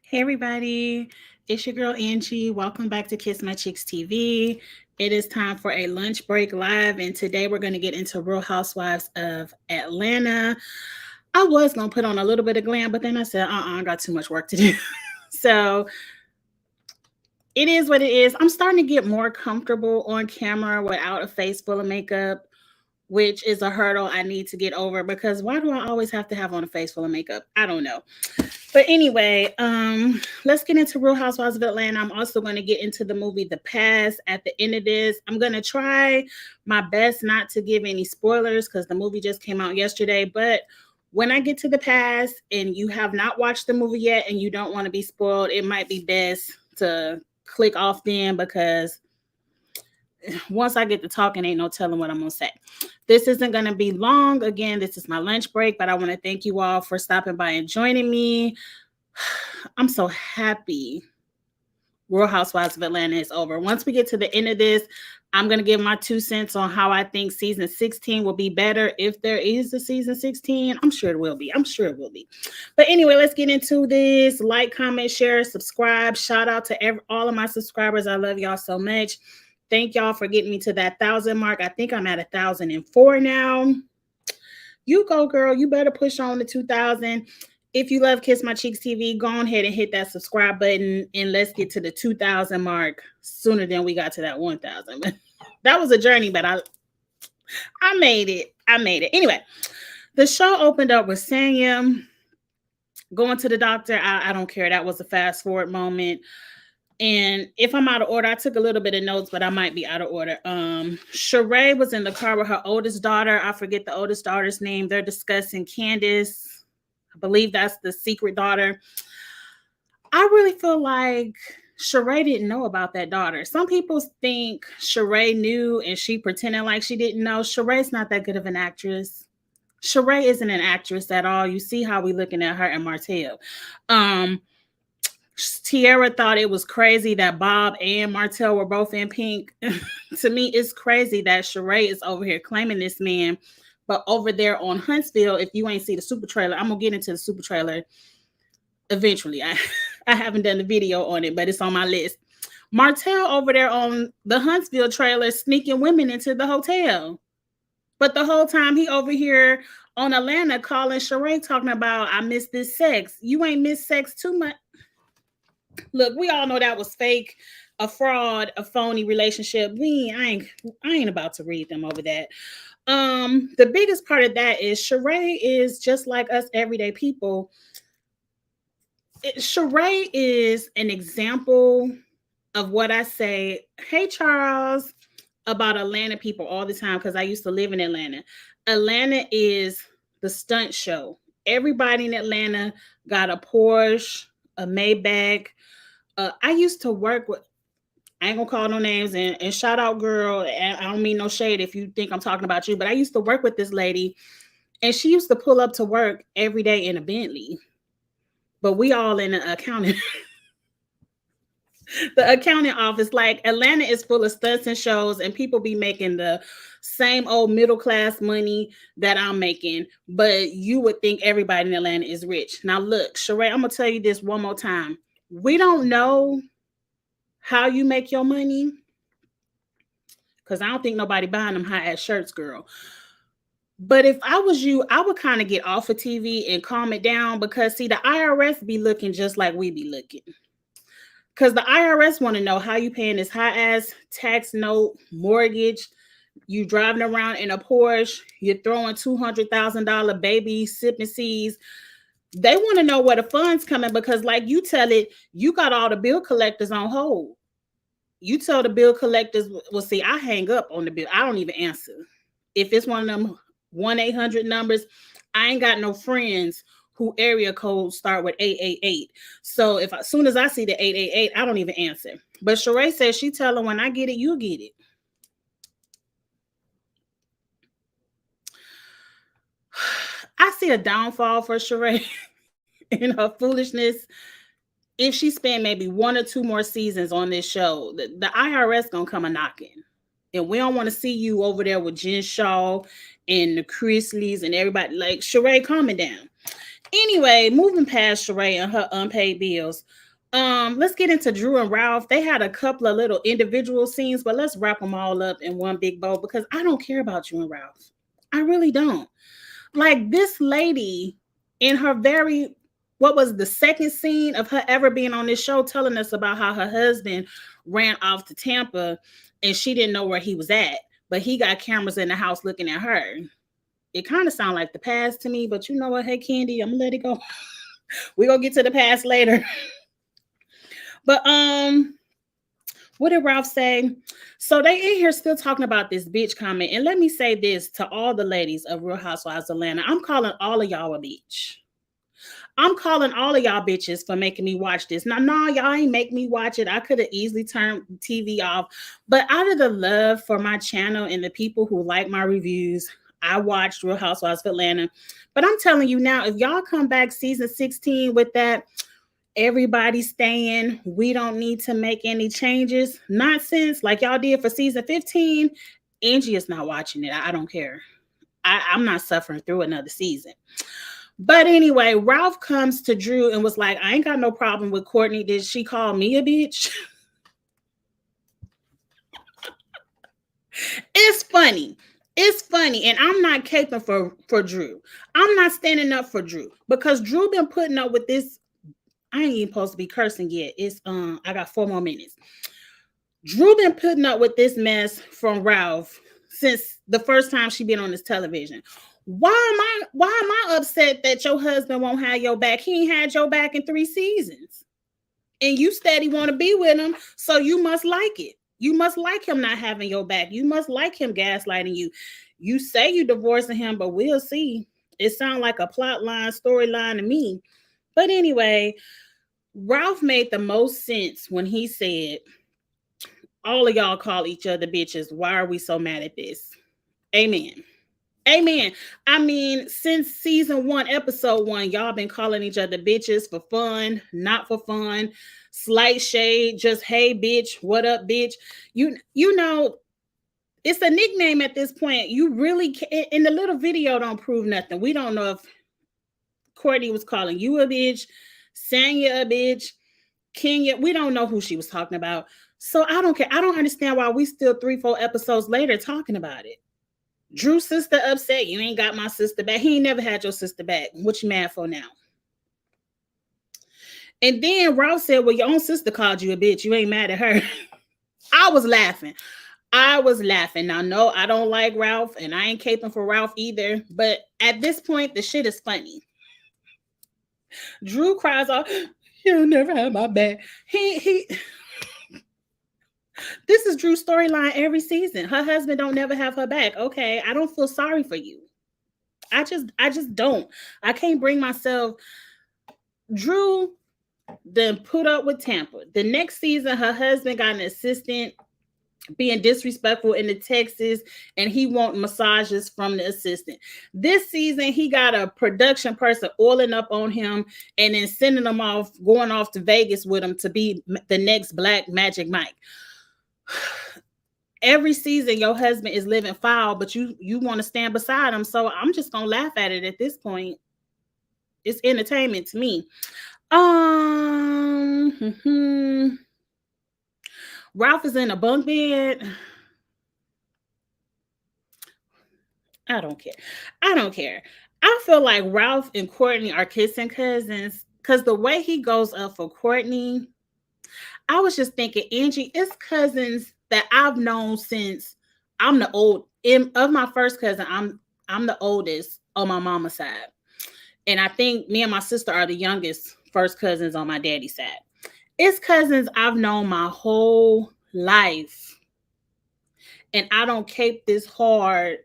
Hey everybody, it's your girl Angie. Welcome back to Kiss My Chicks TV. It is time for a lunch break live, and today we're going to get into Real Housewives of Atlanta. I was going to put on a little bit of glam, but then I said, I got too much work to do. So it is what it is. I'm starting to get more comfortable on camera without a face full of makeup, which is a hurdle I need to get over because why do I always have to have on a face full of makeup? I don't know. But anyway, let's get into Real Housewives of Atlanta. I'm also going to get into the movie The Pass at the end of this. I'm going to try my best not to give any spoilers because the movie just came out yesterday. But when I get to The Pass and you have not watched the movie yet and you don't want to be spoiled, it might be best to click off then because once I get to talking, ain't no telling what I'm going to say. This isn't going to be long. Again, this is my lunch break, but I want to thank you all for stopping by and joining me. I'm so happy Real Housewives of Atlanta is over. Once we get to the end of this, I'm going to give my 2 cents on how I think season 16 will be better. If there is a season 16, I'm sure it will be. But anyway, let's get into this. Like, comment, share, subscribe. Shout out to all of my subscribers. I love y'all so much. Thank y'all for getting me to that 1,000 mark. I think I'm at 1,004 now. You go, girl. You better push on to 2,000. If you love Kiss My Cheeks TV, go ahead and hit that subscribe button and let's get to the 2,000 mark sooner than we got to that 1,000. That was a journey, but I made it. Anyway, the show opened up with Sanya going to the doctor. I don't care. That was a fast forward moment. And if I'm out of order, I took a little bit of notes, but I might be out of order. Sheree was in the car with her oldest daughter. I forget the oldest daughter's name. They're discussing Candace. I believe that's the secret daughter. I really feel like Sheree didn't know about that daughter. Some people think Sheree knew and she pretended like she didn't know. Sheree's not that good of an actress. Sheree isn't an actress at all. You see how we looking at her and Martell. Tierra thought it was crazy that Bob and Martell were both in pink. To me, it's crazy that Sheree is over here claiming this man, but over there on Huntsville, if you ain't see the super trailer, I'm gonna get into the super trailer eventually. I haven't done the video on it, but it's on my list. Martell over there on the Huntsville trailer sneaking women into the hotel, but the whole time he over here on Atlanta calling Sheree talking about I miss this sex. You ain't miss sex too much. Look, we all know that was fake, a fraud, a phony relationship. I ain't about to read them over that. The biggest part of that is Sheree is just like us everyday people. Sheree is an example of what I say, hey Charles, about Atlanta people all the time because I used to live in Atlanta. Atlanta is the stunt show. Everybody in Atlanta got a Porsche, a Maybach. I used to work with, I ain't gonna call no names and shout out girl. I don't mean no shade if you think I'm talking about you, but I used to work with this lady and she used to pull up to work every day in a Bentley. But we all in the accounting. The accounting office, like Atlanta is full of stunts and shows, and people be making the same old middle class money that I'm making. But you would think everybody in Atlanta is rich. Now, look, Sheree, I'm gonna tell you this one more time. We don't know how you make your money because I don't think nobody buying them high ass shirts, girl. But if I was you, I would kind of get off of TV and calm it down because see, the IRS be looking just like we be looking. Because the IRS want to know how you paying this high ass tax note, mortgage. You driving around in a Porsche. You're throwing $200,000 baby sipping seeds. They want to know where the funds coming because, like you tell it, you got all the bill collectors on hold. You tell the bill collectors, well, see, I hang up on the bill. I don't even answer. If it's one of them 1-800 numbers, I ain't got no friends who area codes start with 888. So as soon as I see the 888, I don't even answer. But Sheree says she tell her when I get it, you get it. I see a downfall for Sheree in her foolishness. If she spent maybe 1 or 2 more seasons on this show, the IRS gonna come a knocking. And we don't want to see you over there with Jen Shaw and the Chrisleys and everybody. Like, Sheree, calm it down. Anyway, moving past Sheree and her unpaid bills. Let's get into Drew and Ralph. They had a couple of little individual scenes, but let's wrap them all up in one big bow because I don't care about Drew and Ralph. I really don't. Like this lady in her very what was the second scene of her ever being on this show telling us about how her husband ran off to Tampa and she didn't know where he was at, but he got cameras in the house looking at her. It kind of sounded like the past to me, but you know what? Hey, Candy, I'm gonna let it go. We're gonna get to the past later. But what did Ralph say? So they in here still talking about this bitch comment. And let me say this to all the ladies of Real Housewives of Atlanta. I'm calling all of y'all a bitch. I'm calling all of y'all bitches for making me watch this. Now, no, y'all ain't make me watch it. I could have easily turned TV off. But out of the love for my channel and the people who like my reviews, I watched Real Housewives of Atlanta. But I'm telling you now, if y'all come back season 16 with that, everybody staying, we don't need to make any changes nonsense like y'all did for season 15, Angie is not watching it. I don't care. I'm not suffering through another season. But anyway, Ralph comes to Drew and was like, I ain't got no problem with Courtney. Did she call me a bitch? It's funny. It's funny. And I'm not caping for Drew. I'm not standing up for Drew because Drew been putting up with this. I ain't even supposed to be cursing yet. It's I got 4 more minutes. Drew been putting up with this mess from Ralph since the first time she been on this television. Why am I upset that your husband won't have your back? He ain't had your back in 3 seasons. And you steady want to be with him, so you must like it. You must like him not having your back. You must like him gaslighting you. You say you divorcing him, but we'll see. It sounds like a plot line, storyline to me. But anyway, Ralph made the most sense when he said, all of y'all call each other bitches. Why are we so mad at this? Amen. Amen. I mean, since season 1, episode 1, y'all been calling each other bitches for fun, not for fun, slight shade, just hey bitch, what up bitch? You know, it's a nickname at this point. You really can't, in the little video don't prove nothing. We don't know if Courtney was calling you a bitch, Sanya a bitch, Kenya. We don't know who she was talking about. So I don't care. I don't understand why we still 3-4 episodes later talking about it. Drew's sister upset. You ain't got my sister back. He ain't never had your sister back. What you mad for now? And then Ralph said, well, your own sister called you a bitch. You ain't mad at her. I was laughing. Now, no, I don't like Ralph, and I ain't caping for Ralph either. But at this point, the shit is funny. Drew cries off, you'll never have my back. This is Drew's storyline every season. Her husband don't never have her back. Okay, I don't feel sorry for you. I just don't. I can't bring myself. Drew then put up with Tampa. The next season, her husband got an assistant being disrespectful in the Texas, and he want massages from the assistant. This season, he got a production person oiling up on him and then sending him off, going off to Vegas with him to be the next Black Magic Mike. Every season your husband is living foul, but you want to stand beside him. So I'm just gonna laugh at it at this point. It's entertainment to me. Ralph is in a bunk bed. I don't care. I feel like Ralph and Courtney are kissing cousins because the way he goes up for Courtney, I was just thinking, Angie, it's cousins that I've known since I'm the old of my first cousin. I'm the oldest on my mama's side. And I think me and my sister are the youngest first cousins on my daddy's side. It's cousins I've known my whole life. And I don't cape this hard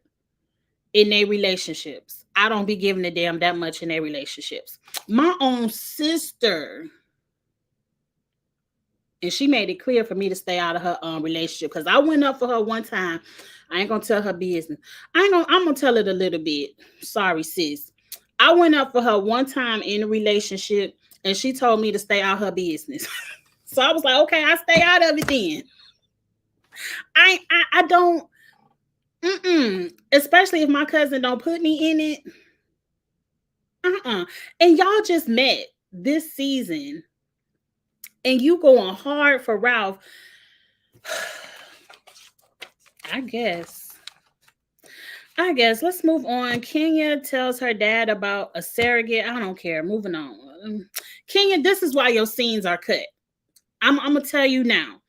in their relationships. I don't be giving a damn that much in their relationships. My own sister, and she made it clear for me to stay out of her relationship because I went up for her one time. I ain't gonna tell her business. I'm gonna tell it a little bit. Sorry, sis. I went up for her one time in a relationship, and she told me to stay out her business. So I was like, okay, I stay out of it then. I don't. Especially if my cousin don't put me in it. And y'all just met this season, and you going hard for Ralph. I guess. Let's move on. Kenya tells her dad about a surrogate. I don't care. Moving on. Kenya, this is why your scenes are cut. I'm gonna tell you now.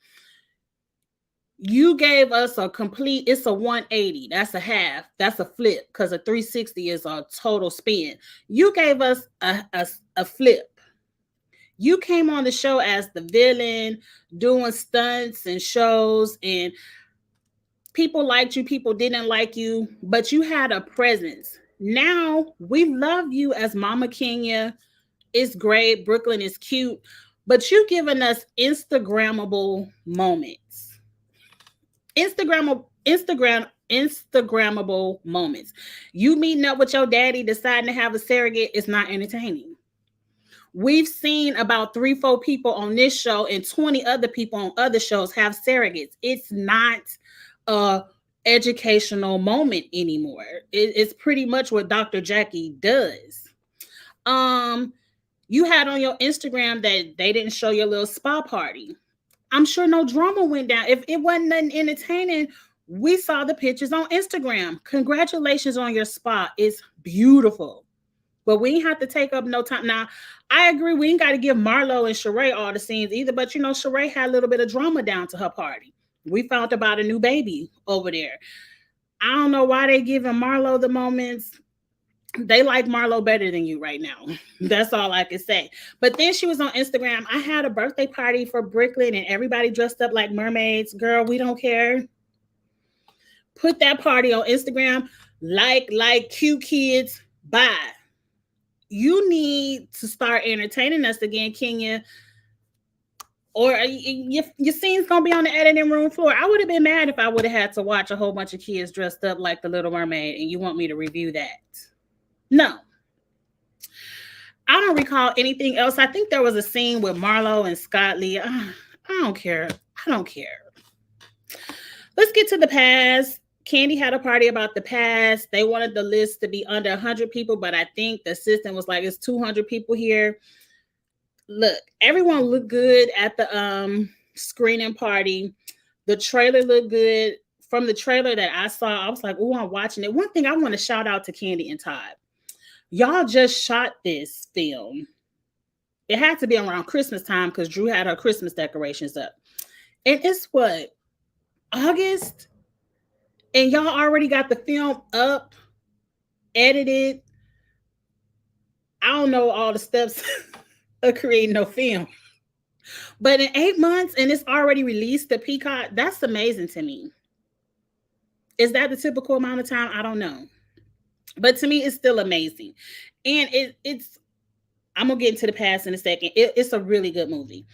You gave us a complete, it's a 180. That's a half. That's a flip, because a 360 is a total spin. You gave us a flip. You came on the show as the villain, doing stunts and shows, and people liked you, people didn't like you, but you had a presence. Now we love you as Mama Kenya. It's great. Brooklyn is cute, but you giving us Instagrammable moments. Instagrammable moments. You meeting up with your daddy, deciding to have a surrogate is not entertaining. We've seen about 3-4 people on this show and 20 other people on other shows have surrogates. It's not a educational moment anymore. It's pretty much what Dr. Jackie does. You had on your Instagram that they didn't show your little spa party. I'm sure no drama went down. If it wasn't nothing entertaining, we saw the pictures on Instagram. Congratulations on your spa. It's beautiful. But we ain't have to take up no time. Now, I agree, we ain't got to give Marlo and Sheree all the scenes either. But, Sheree had a little bit of drama down to her party. We found about a new baby over there. I don't know why they giving Marlo the moments. They like Marlo better than you right now. That's all I can say. But then she was on Instagram. I had a birthday party for Brooklyn and everybody dressed up like mermaids. Girl, we don't care. Put that party on Instagram. Like cute kids. Bye. You need to start entertaining us again, Kenya. Or your scene's going to be on the editing room floor. I would have been mad if I would have had to watch a whole bunch of kids dressed up like the Little Mermaid and you want me to review that. No. I don't recall anything else. I think there was a scene with Marlo and Scott Lee. I don't care. Let's get to the pass. Candy had a party about the pass. They wanted the list to be under 100 people, but I think the assistant was like, it's 200 people here. Look, everyone looked good at the screening party. The trailer looked good. From the trailer that I saw, I was like, oh, I'm watching it. One thing I want to shout out to Candy and Todd. Y'all just shot this film. It had to be around Christmas time because Drew had her Christmas decorations up. And it's what? August? And y'all already got the film up, edited. I don't know all the steps of creating no film. But in 8 months, and it's already released to Peacock, that's amazing to me. Is that the typical amount of time? I don't know. But to me, it's still amazing. And it's, I'm going to get into the past in a second. It's a really good movie.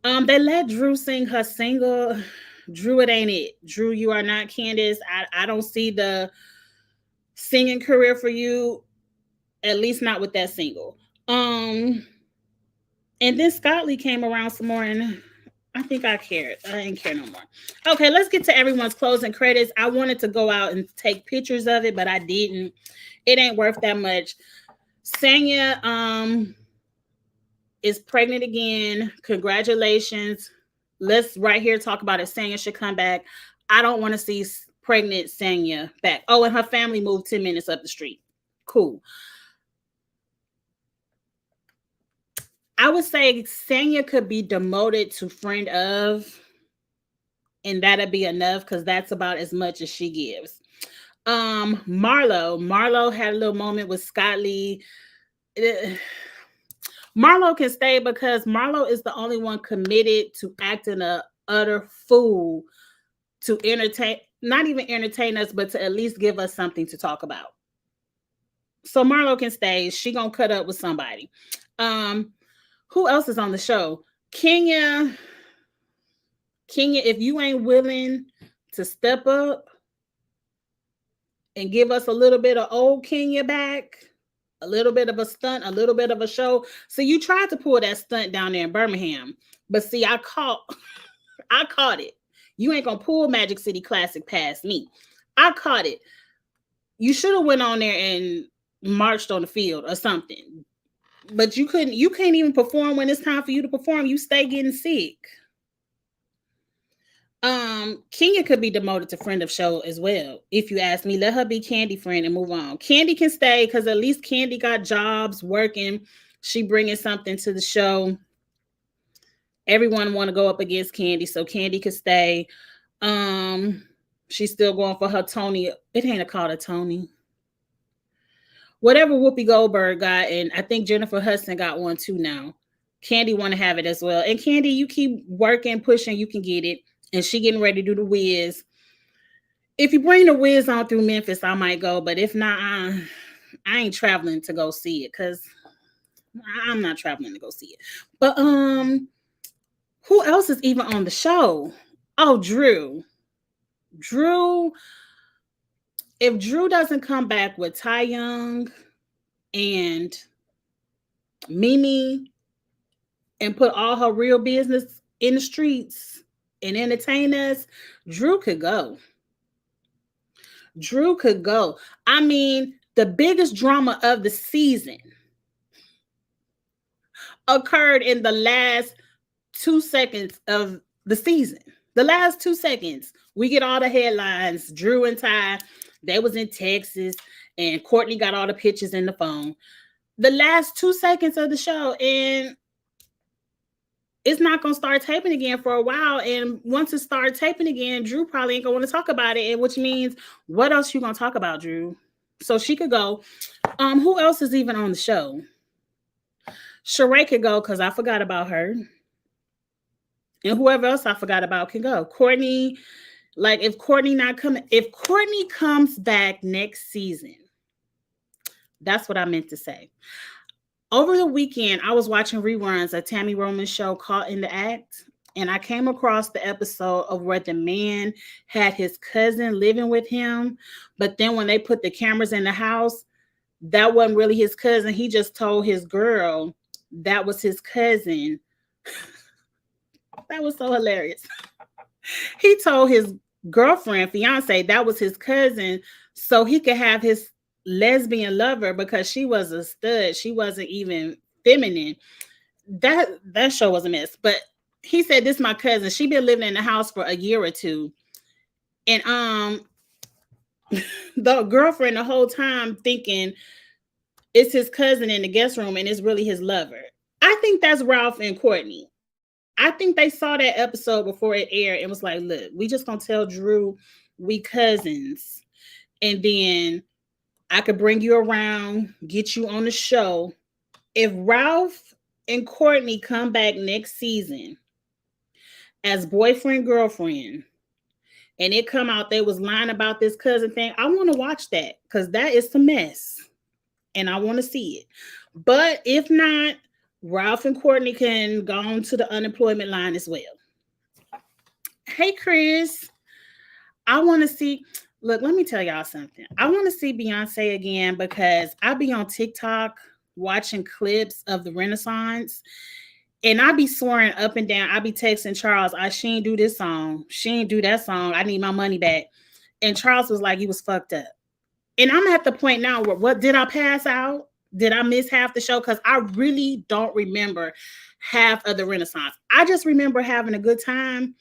They let Drew sing her single. Drew, it ain't it. Drew, you are not Candace. I don't see the singing career for you, at least not with that single. And then Scott Lee came around some more, and I think I cared. I didn't care no more. Okay, let's get to everyone's closing credits. I wanted to go out and take pictures of it, but I didn't. It ain't worth that much. Sanya is pregnant again. Congratulations. Let's right here talk about it. Sanya should come back. I don't want to see pregnant Sanya back. Oh, and her family moved 10 minutes up the street. Cool. I would say Sanya could be demoted to friend of, and that'd be enough because that's about as much as she gives. Marlo had a little moment with Scott Lee. Marlo can stay because Marlo is the only one committed to acting a utter fool to entertain, not even entertain us, but to at least give us something to talk about. So Marlo can stay. She gonna cut up with somebody. Who else is on the show? Kenya, if you ain't willing to step up and give us a little bit of old Kenya back, a little bit of a stunt, a little bit of a show. So you tried to pull that stunt down there in Birmingham, but see, I caught it. You ain't gonna pull Magic City Classic past me. I caught it. You should have went on there and marched on the field or something. But you can't even perform when it's time for you to perform. You stay getting sick. Kenya could be demoted to friend of show as well. If you ask me, let her be Candy friend and move on. Candy can stay because at least Candy got jobs working. She bringing something to the show. Everyone want to go up against Candy, so Candy could stay. She's still going for her Tony. It ain't called a Tony. Whatever Whoopi Goldberg got, and I think Jennifer Hudson got one too now. Candy want to have it as well. And Candy, you keep working, pushing, you can get it. And she getting ready to do the Wiz. If you bring the Wiz on through Memphis, I might go. But if not, I ain't traveling to go see it because I'm not traveling to go see it. But who else is even on the show? Oh, Drew. If Drew doesn't come back with Ty Young and Mimi and put all her real business in the streets and entertain us, Drew could go. I mean, the biggest drama of the season occurred in the last 2 seconds of the season. The last 2 seconds, we get all the headlines. Drew and Ty, they was in Texas, and Courtney got all the pictures in the phone. The last 2 seconds of the show, and it's not going to start taping again for a while. And once it starts taping again, Drew probably ain't going to want to talk about it, and which means, what else you going to talk about, Drew? So she could go. Who else is even on the show? Sheree could go because I forgot about her. And whoever else I forgot about can go. Courtney, like if Courtney comes back next season, that's what I meant to say. Over the weekend, I was watching reruns of Tammy Roman's show Caught in the Act, and I came across the episode of where the man had his cousin living with him, but then when they put the cameras in the house, that wasn't really his cousin. He just told his girl that was his cousin. That was so hilarious. He told his girlfriend, fiance, that was his cousin so he could have his lesbian lover because she was a stud. She wasn't even feminine. That show was a mess. But he said, this is my cousin. She been living in the house for a year or two. And the girlfriend the whole time thinking it's his cousin in the guest room and it's really his lover. I think that's Ralph and Courtney. I think they saw that episode before it aired and was like, look, we just gonna tell Drew we cousins. And then I could bring you around, get you on the show. If Ralph and Courtney come back next season as boyfriend, girlfriend, and it come out they was lying about this cousin thing, I want to watch that because that is some mess. And I want to see it. But if not, Ralph and Courtney can go on to the unemployment line as well. Hey, Chris. I want to see... Look, let me tell y'all something. I want to see Beyonce again because I be on TikTok watching clips of the Renaissance and I be swearing up and down. I be texting Charles, she ain't do this song. She ain't do that song. I need my money back. And Charles was like, you was fucked up. And I'm at the point now where, what, did I pass out? Did I miss half the show? Because I really don't remember half of the Renaissance. I just remember having a good time.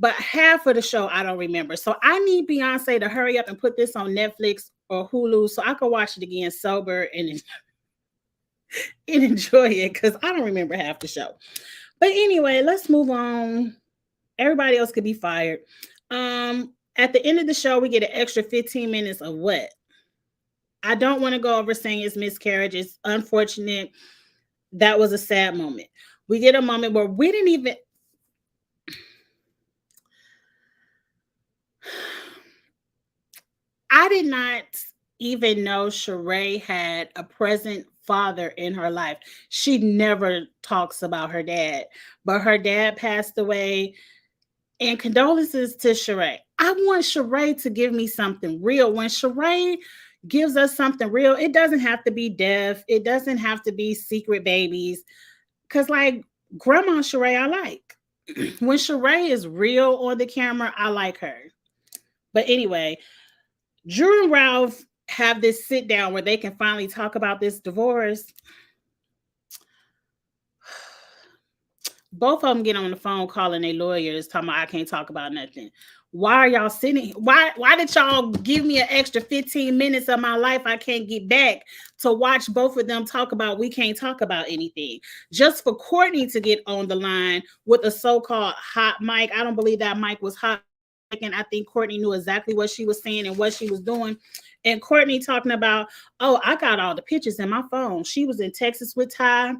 But half of the show, I don't remember. So I need Beyonce to hurry up and put this on Netflix or Hulu so I can watch it again sober and enjoy it because I don't remember half the show. But anyway, let's move on. Everybody else could be fired. At the end of the show, we get an extra 15 minutes of what? I don't want to go over saying it's miscarriage. It's unfortunate. That was a sad moment. We get a moment where we didn't even... I did not even know Sheree had a present father in her life. She never talks about her dad, but her dad passed away. And condolences to Sheree. I want Sheree to give me something real. When Sheree gives us something real, it doesn't have to be death. It doesn't have to be secret babies. Because like Grandma Sheree, I like. When Sheree is real on the camera, I like her. But anyway... Drew and Ralph have this sit down where they can finally talk about this divorce. Both of them get on the phone calling their lawyers talking about I can't talk about nothing. Why are y'all sitting? Why did y'all give me an extra 15 minutes of my life I can't get back to watch both of them talk about we can't talk about anything? Just for Courtney to get on the line with a so-called hot mic. I don't believe that mic was hot. And I think Courtney knew exactly what she was saying and what she was doing. And Courtney talking about, oh, I got all the pictures in my phone. She was in Texas with Ty,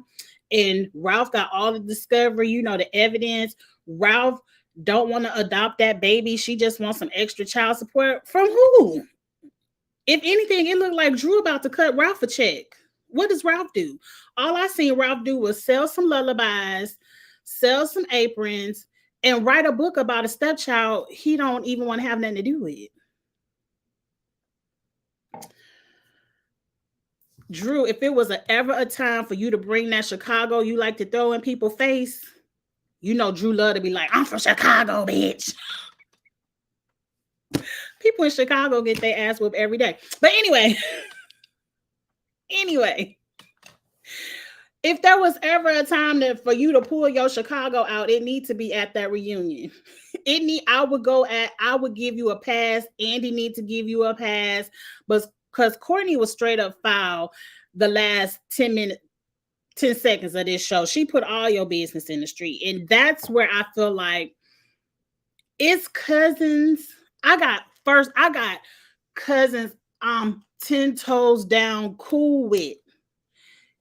and Ralph got all the discovery, you know, the evidence. Ralph don't want to adopt that baby. She just wants some extra child support. From who? If anything, it looked like Drew about to cut Ralph a check. What does Ralph do? All I seen Ralph do was sell some lullabies, sell some aprons, and write a book about a stepchild he don't even want to have nothing to do with. Drew, if it was ever a time for you to bring that Chicago you like to throw in people's face, you know Drew love to be like, I'm from Chicago, bitch. People in Chicago get their ass whooped every day. But anyway, if there was ever a time for you to pull your Chicago out, it needs to be at that reunion. I would give you a pass. Andy needs to give you a pass, but because Courtney was straight up foul the last 10 seconds of this show. She put all your business in the street. And that's where I feel like it's cousins. I got cousins I'm 10 toes down cool with.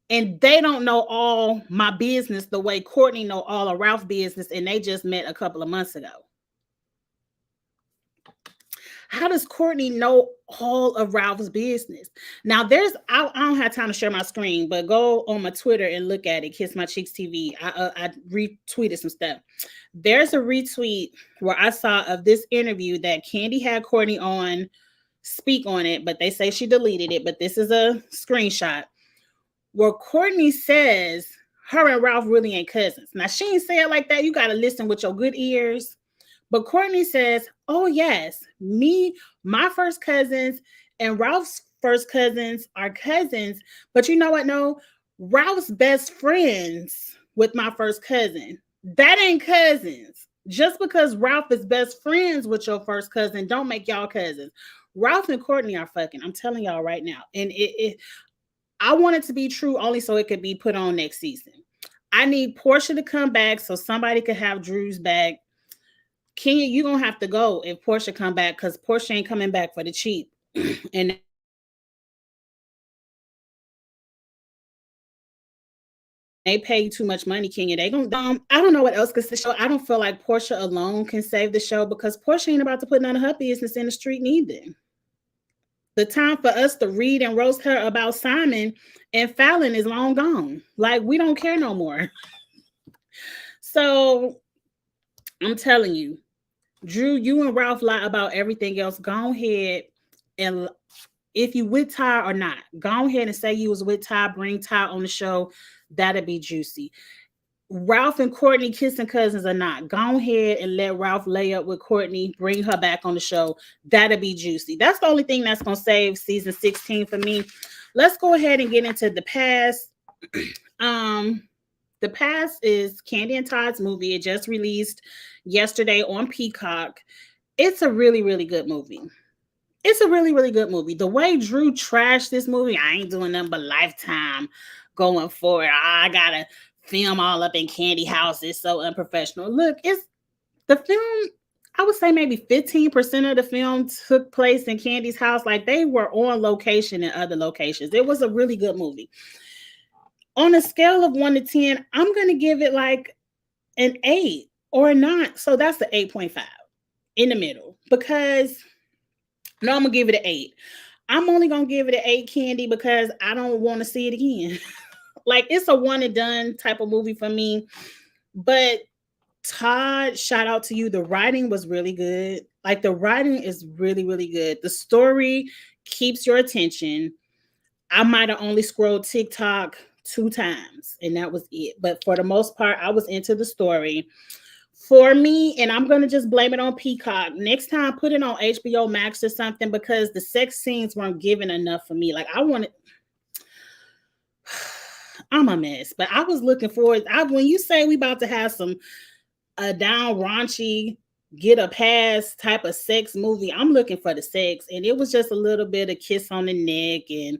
And they don't know all my business the way Courtney know all of Ralph's business, and they just met a couple of months ago. How does Courtney know all of Ralph's business? Now, I don't have time to share my screen, but go on my Twitter and look at it, Kiss My Cheeks TV. I retweeted some stuff. There's a retweet where I saw of this interview that Candy had Courtney on speak on it, but they say she deleted it. But this is a screenshot where Courtney says her and Ralph really ain't cousins. Now, she ain't say it like that. You got to listen with your good ears. But Courtney says, oh, yes, my first cousins and Ralph's first cousins are cousins. But you know what? No, Ralph's best friends with my first cousin. That ain't cousins. Just because Ralph is best friends with your first cousin don't make y'all cousins. Ralph and Courtney are fucking. I'm telling y'all right now. And I want it to be true only so it could be put on next season. I need Portia to come back so somebody could have Drew's back. Kenya, you're going to have to go if Portia come back because Portia ain't coming back for the cheap. And they pay you too much money, Kenya. They going to, I don't know what else because the show, I don't feel like Portia alone can save the show because Portia ain't about to put none of her business in the street neither. The time for us to read and roast her about Simon and Fallon is long gone. Like, we don't care no more. So, I'm telling you, Drew, you and Ralph lie about everything else. Go ahead and if you with Ty or not, go ahead and say you was with Ty, bring Ty on the show. That'd be juicy. Ralph and Courtney kissing cousins or not, go ahead and let Ralph lay up with Courtney, bring her back on the show. That'd be juicy. That's the only thing that's going to save season 16 for me. Let's go ahead and get into The Pass. The Pass is Candy and Todd's movie. It just released yesterday on Peacock. It's a really, really good movie. It's a really, really good movie. The way Drew trashed this movie, I ain't doing nothing but Lifetime going forward. I gotta film all up in Candy house. It's so unprofessional. Look, it's the film. I would say maybe 15% of the film took place in Candy's house. Like they were on location in other locations. It was a really good movie. On a scale of 1 to 10, I'm going to give it like an 8 or a 9. So that's the 8.5 in the middle because no, I'm going to give it an 8. I'm only going to give it an 8, Candy, because I don't want to see it again. Like it's a one and done type of movie for me. But Todd, shout out to you. The writing was really good. Like the writing is really, really good. The story keeps your attention. I might have only scrolled TikTok 2 times and that was it. But for the most part, I was into the story. for me, and I'm gonna just blame it on Peacock. Next time, put it on HBO Max or something because the sex scenes weren't given enough for me. Like I wanted, I'm a mess, but I was looking forward. When you say we about to have some a down raunchy get a pass type of sex movie, I'm looking for the sex, and it was just a little bit of kiss on the neck and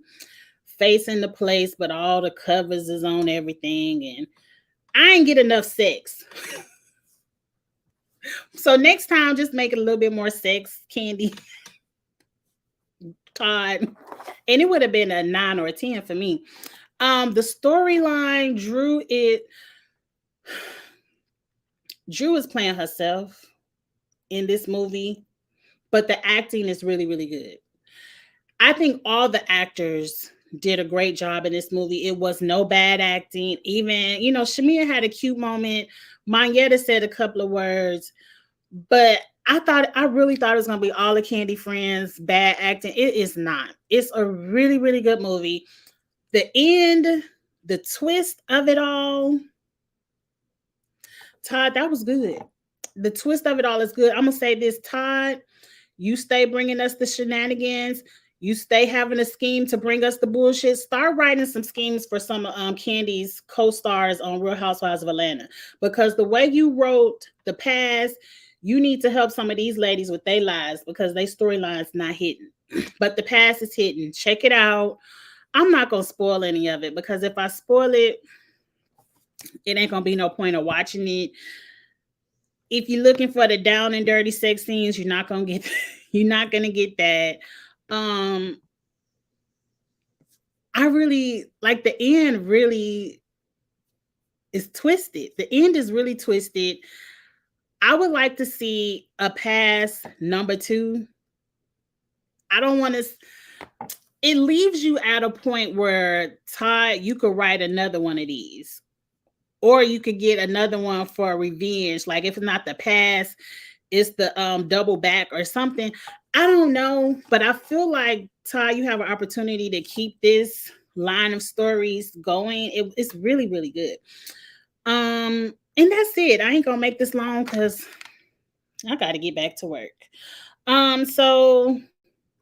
face in the place, but all the covers is on everything, and I ain't get enough sex. So next time, just make it a little bit more sex, Candy Todd, and it would have been a 9 or a 10 for me. The storyline, Drew is playing herself in this movie, but the acting is really, really good. I think all the actors did a great job in this movie. It was no bad acting. Even, Shamia had a cute moment. Monyetta said a couple of words, but I really thought it was going to be all the Candy friends, bad acting. It is not. It's a really, really good movie. The end, the twist of it all, Todd, that was good. The twist of it all is good. I'm going to say this, Todd, you stay bringing us the shenanigans. You stay having a scheme to bring us the bullshit. Start writing some schemes for some Candy's co-stars on Real Housewives of Atlanta. Because the way you wrote The Pass, you need to help some of these ladies with their lives because their storyline's not hitting. But The Pass is hitting. Check it out. I'm not going to spoil any of it because if I spoil it, it ain't going to be no point of watching it. If you're looking for the down and dirty sex scenes, you're not going to get that. I really like the end really is twisted. The end is really twisted. I would like to see a pass number 2. I don't want to. It leaves you at a point where, Todd, you could write another one of these. Or you could get another one for revenge. Like if it's not the pass, it's the double back or something. I don't know, but I feel like, Todd, you have an opportunity to keep this line of stories going. It's really, really good. And that's it. I ain't gonna make this long because I gotta get back to work. So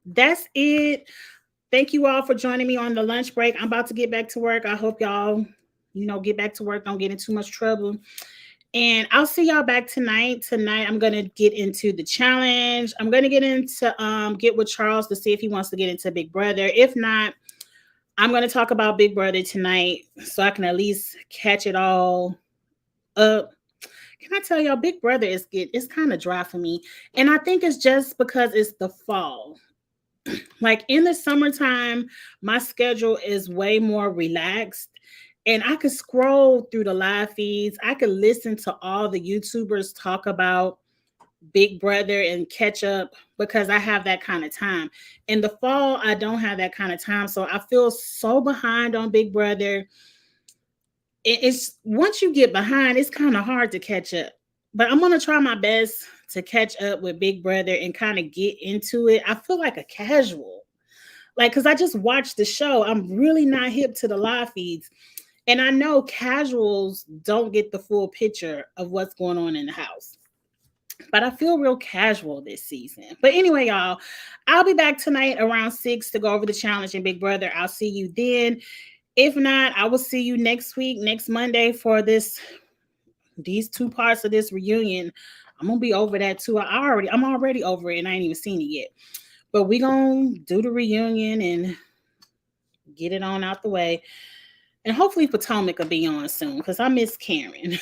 that's it. Thank you all for joining me on the lunch break. I'm about to get back to work. I hope y'all, get back to work. Don't get in too much trouble. And I'll see y'all back tonight. Tonight, I'm going to get into the challenge. I'm going to get get with Charles to see if he wants to get into Big Brother. If not, I'm going to talk about Big Brother tonight so I can at least catch it all up. Can I tell y'all, Big Brother it's kind of dry for me. And I think it's just because it's the fall. Like in the summertime, my schedule is way more relaxed. And I could scroll through the live feeds. I could listen to all the YouTubers talk about Big Brother and catch up because I have that kind of time. In the fall, I don't have that kind of time. So I feel so behind on Big Brother. It's once you get behind, it's kind of hard to catch up. But I'm going to try my best to catch up with Big Brother and kind of get into it. I feel like a casual. Like, because I just watched the show. I'm really not hip to the live feeds. And I know casuals don't get the full picture of what's going on in the house. But I feel real casual this season. But anyway, y'all, I'll be back tonight around 6 to go over the challenge in Big Brother. I'll see you then. If not, I will see you next week, next Monday for these 2 parts of this reunion. I'm going to be over that too. I'm already over it and I ain't even seen it yet. But we're going to do the reunion and get it on out the way. And hopefully Potomac will be on soon because I miss Karen.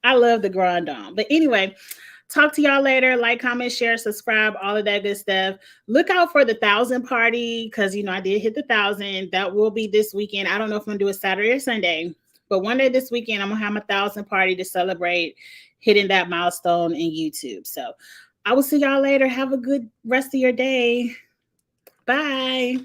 I love the Grand Dame. But anyway, talk to y'all later. Like, comment, share, subscribe, all of that good stuff. Look out for the 1,000 party because, I did hit the 1,000. That will be this weekend. I don't know if I'm going to do it Saturday or Sunday. But one day this weekend, I'm going to have my 1,000 party to celebrate hitting that milestone in YouTube. So I will see y'all later. Have a good rest of your day. Bye.